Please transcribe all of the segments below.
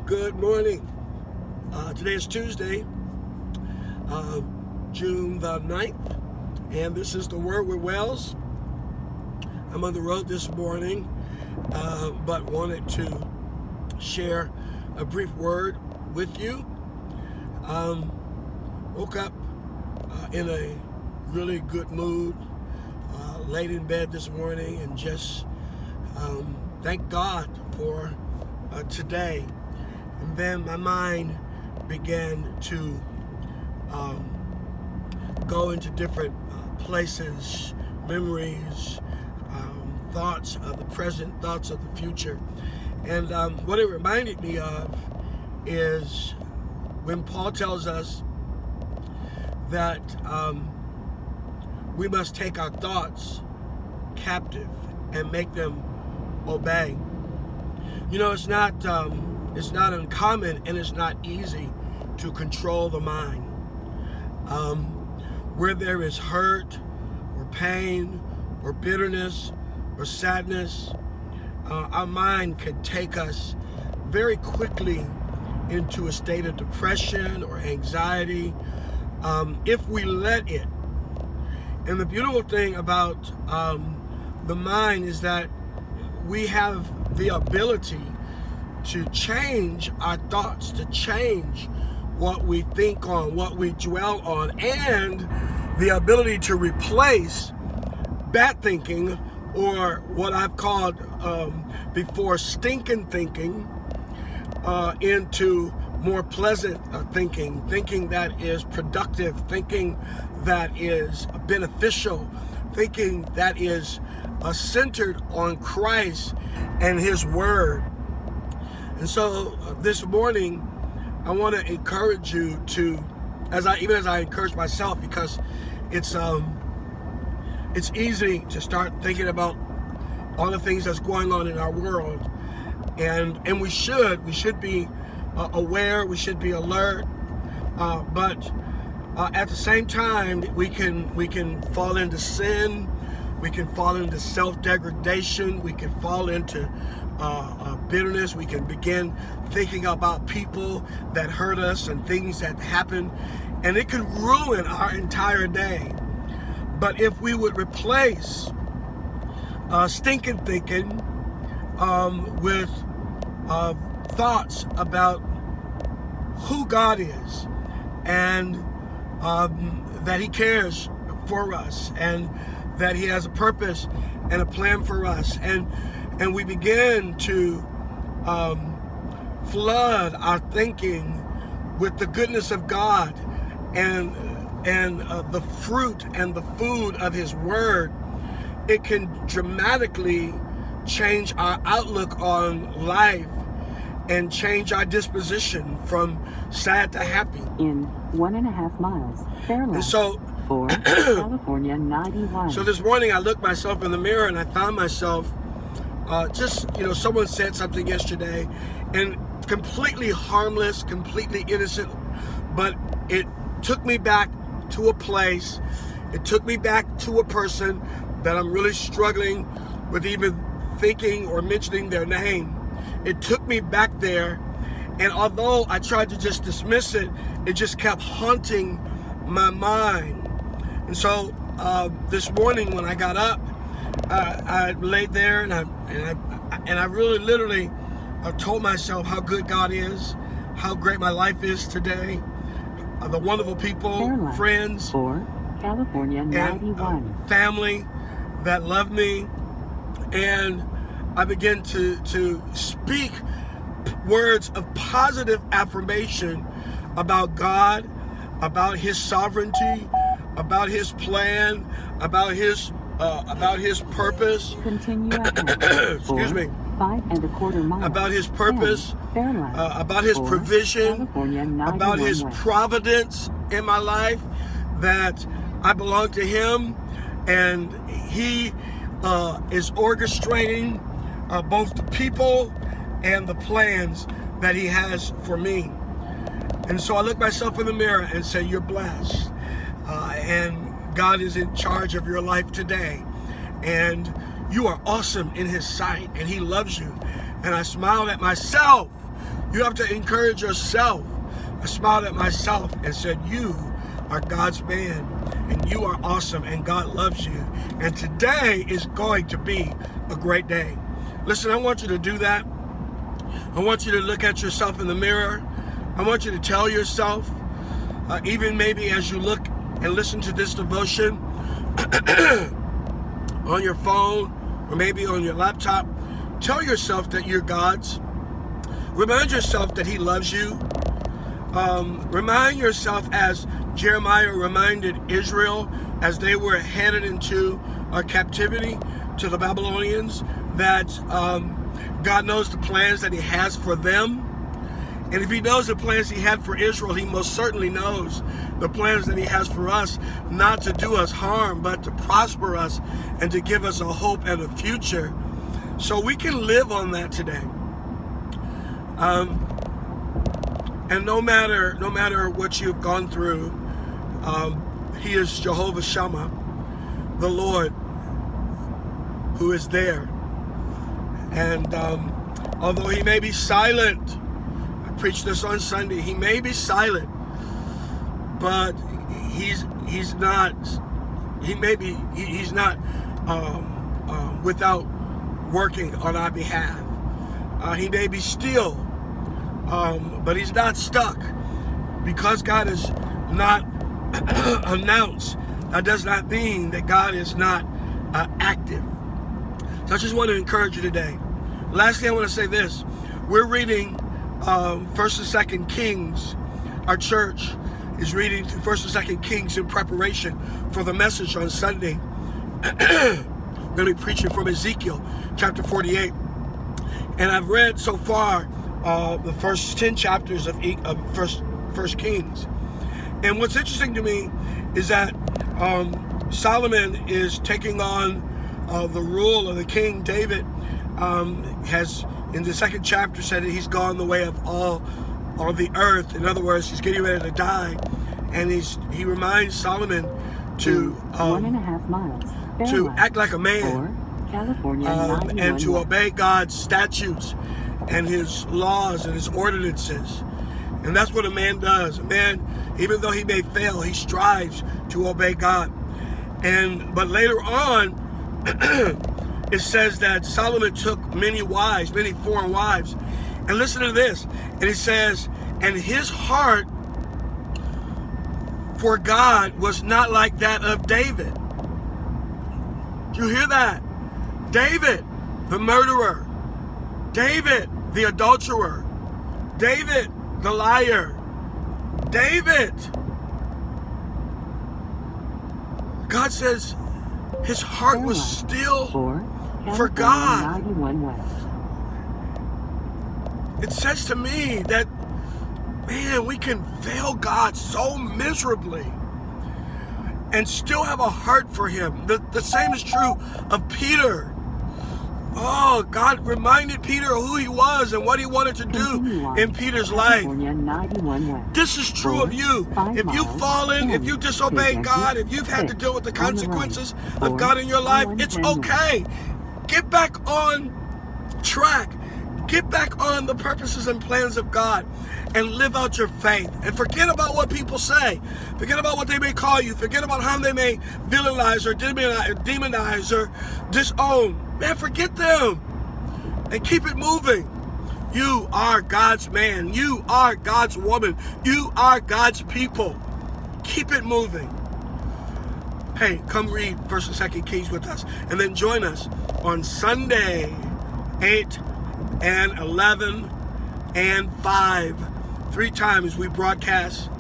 Good morning. Today is Tuesday, June the 9th, and this is the Word with Wells. I'm on the road this morning, but wanted to share a brief word with you. Woke up in a really good mood, laid in bed this morning, and just thank God for today. And then my mind began to go into different places, memories, thoughts of the present, thoughts of the future. And what it reminded me of is when Paul tells us that we must take our thoughts captive and make them obey. You know, it's not uncommon and it's not easy to control the mind. Where there is hurt or pain or bitterness or sadness, our mind can take us very quickly into a state of depression or anxiety if we let it. And the beautiful thing about the mind is that we have the ability to change our thoughts, to change what we think on, what we dwell on, and the ability to replace bad thinking, or what I've called before stinking thinking, into more pleasant thinking that is productive, thinking that is beneficial, thinking that is centered on Christ and His Word. And so this morning, I want to encourage you to, even as I encourage myself, because it's easy to start thinking about all the things that's going on in our world, and we should be aware, we should be alert, but at the same time, we can fall into sin, we can fall into self-degradation, we can fall into bitterness, we can begin thinking about people that hurt us and things that happen, and it can ruin our entire day. But if we would replace stinking thinking with thoughts about who God is, and that He cares for us, and that He has a purpose and a plan for us, and we begin to flood our thinking with the goodness of God and the fruit and the food of His Word, it can dramatically change our outlook on life and change our disposition from sad to happy. In 1.5 miles, fairly. And so, for California 91. So this morning I looked myself in the mirror and I found myself someone said something yesterday, and completely harmless, completely innocent, but it took me back to a place, it took me back to a person that I'm really struggling with even thinking or mentioning their name. It took me back there, and although I tried to just dismiss it, it just kept haunting my mind. And so this morning when I got up, I laid there and I really literally told myself how good God is, how great my life is today, the wonderful people, Fairlight, friends, for California 91. and family that love me. And I began to speak words of positive affirmation about God, about His sovereignty, about His plan, about His purpose. Continue ahead. Excuse me. 5.25 miles. About His purpose, Fairlight, about His for provision, California 91 about His West. providence in my life, that I belong to Him, and He is orchestrating both the people and the plans that He has for me. And so I look myself in the mirror and say, you're blessed. And God is in charge of your life today. And you are awesome in His sight, and He loves you. And I smiled at myself You have to encourage yourself. I smiled at myself and said, you are God's man, and you are awesome, and God loves you. And today is going to be a great day. Listen, I want you to do that. I want you to look at yourself in the mirror. I want you to tell yourself, even maybe as you look and listen to this devotion on your phone or maybe on your laptop, tell yourself that you're God's. Remind yourself that He loves you. Remind yourself, as Jeremiah reminded Israel as they were headed into captivity to the Babylonians, that God knows the plans that He has for them. And if He knows the plans He had for Israel, He most certainly knows the plans that He has for us, not to do us harm, but to prosper us and to give us a hope and a future. So we can live on that today. And no matter what you've gone through, He is Jehovah Shammah, the Lord who is there. And although He may be silent, I preached this on Sunday, He may be silent, but He's not without working on our behalf. He may be still, but He's not stuck. Because God is not announced, that does not mean that God is not active. So I just want to encourage you today. Lastly, I want to say this. We're reading 1st and 2nd Kings. Our church is reading 1st and 2nd Kings in preparation for the message on Sunday. I'm going to be preaching from Ezekiel chapter 48. And I've read so far the first 10 chapters of First Kings. And what's interesting to me is that Solomon is taking on the rule of the king. David has, in the 2nd chapter, said that he's gone the way of all the earth. In other words, he's getting ready to die. And he reminds Solomon to 1.5 miles. to act like a man, California, and to obey God's statutes and His laws and His ordinances. And that's what a man does. A man, even though he may fail, he strives to obey God. But later on, it says that Solomon took many foreign wives. And listen to this. And it says, and his heart for God was not like that of David. Do you hear that? David, the murderer. David, the adulterer. David, the liar. David. God says his heart was still for God. It says to me that, man, we can fail God so miserably and still have a heart for Him. The same is true of Peter. Oh, God reminded Peter of who he was and what He wanted to do in Peter's life. This is true of you. If you've fallen, if you disobeyed God, if you've had to deal with the consequences of God in your life, it's okay. Get back on track. Get back on the purposes and plans of God and live out your faith. And forget about what people say. Forget about what they may call you. Forget about how they may villainize or demonize or disown. Man, forget them and keep it moving. You are God's man. You are God's woman. You are God's people. Keep it moving. Hey, come read 1st and 2nd Kings with us, and then join us on Sunday, 8 and 11 and 5. 3 times we broadcast,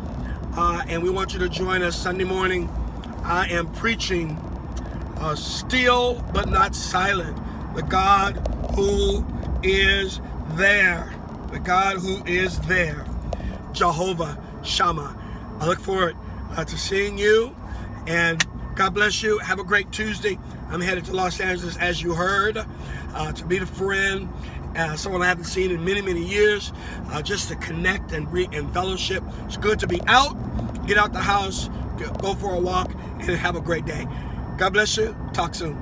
and we want you to join us Sunday morning. I am preaching still but not silent. The God who is there. The God who is there. Jehovah Shammah. I look forward to seeing you, and God bless you. Have a great Tuesday. I'm headed to Los Angeles, as you heard, to meet a friend, someone I haven't seen in many, many years, just to connect and fellowship. It's good to be out, get out the house, go for a walk, and have a great day. God bless you. Talk soon.